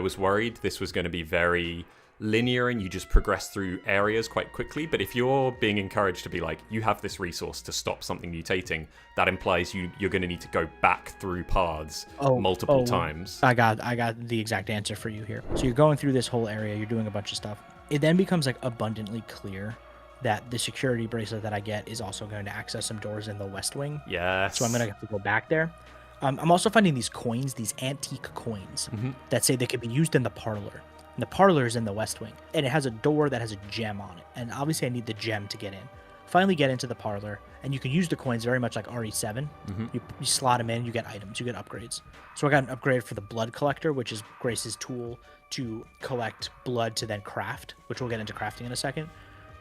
was worried this was going to be very linear and you just progress through areas quite quickly. But if you're being encouraged to be like, you have this resource to stop something mutating, that implies you're going to need to go back through paths multiple times. I got the exact answer for you here. So you're going through this whole area, you're doing a bunch of stuff. It then becomes like abundantly clear that the security bracelet that I get is also going to access some doors in the West Wing. Yes. So I'm going to have to go back there. I'm also finding these coins, these antique coins that say they could be used in the parlor. And the parlor is in the West Wing, and it has a door that has a gem on it. And obviously I need the gem to get in. Finally get into the parlor, and you can use the coins very much like RE7. You slot them in, you get items, you get upgrades. So I got an upgrade for the blood collector, which is Grace's tool to collect blood to then craft, which we'll get into crafting in a second.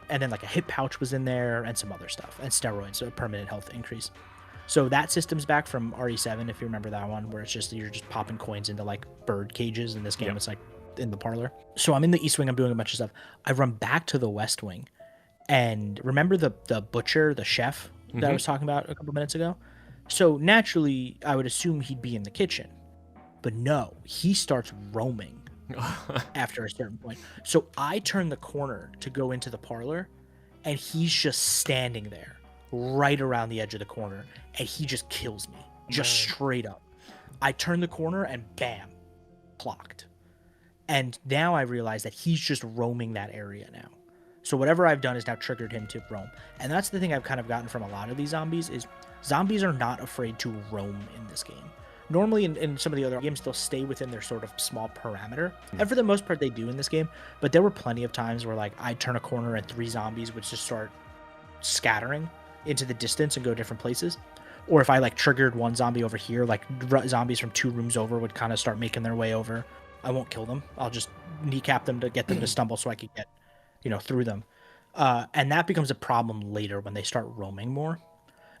And then like a hip pouch was in there and some other stuff, and steroids, so a permanent health increase. So that system's back from RE7, if you remember that one, where it's just you're just popping coins into like bird cages. In this game, it's like in the parlor. So I'm in the East Wing, I'm doing a bunch of stuff. I run back to the West Wing, and remember the butcher, the chef that I was talking about a couple minutes ago? So naturally, I would assume he'd be in the kitchen. But no, he starts roaming after a certain point. So I turn the corner to go into the parlor, and he's just standing there right around the edge of the corner, and he just kills me, just straight up. I turn the corner and bam, clocked. And now I realize that he's just roaming that area now. So whatever I've done has now triggered him to roam. And that's the thing I've kind of gotten from a lot of these zombies is zombies are not afraid to roam in this game. Normally in some of the other games, they'll stay within their sort of small parameter. And for the most part, they do in this game. But there were plenty of times where like I'd turn a corner and 3 zombies would just start scattering into the distance and go different places. Or if I like triggered one zombie over here, like zombies from 2 rooms over would kind of start making their way over. I won't kill them. I'll just kneecap them to get them to stumble so I could get, through them. And that becomes a problem later when they start roaming more.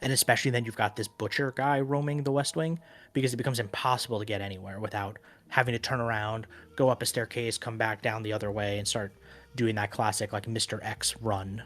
And especially then you've got this butcher guy roaming the West Wing, because it becomes impossible to get anywhere without having to turn around, go up a staircase, come back down the other way, and start doing that classic like Mr. X run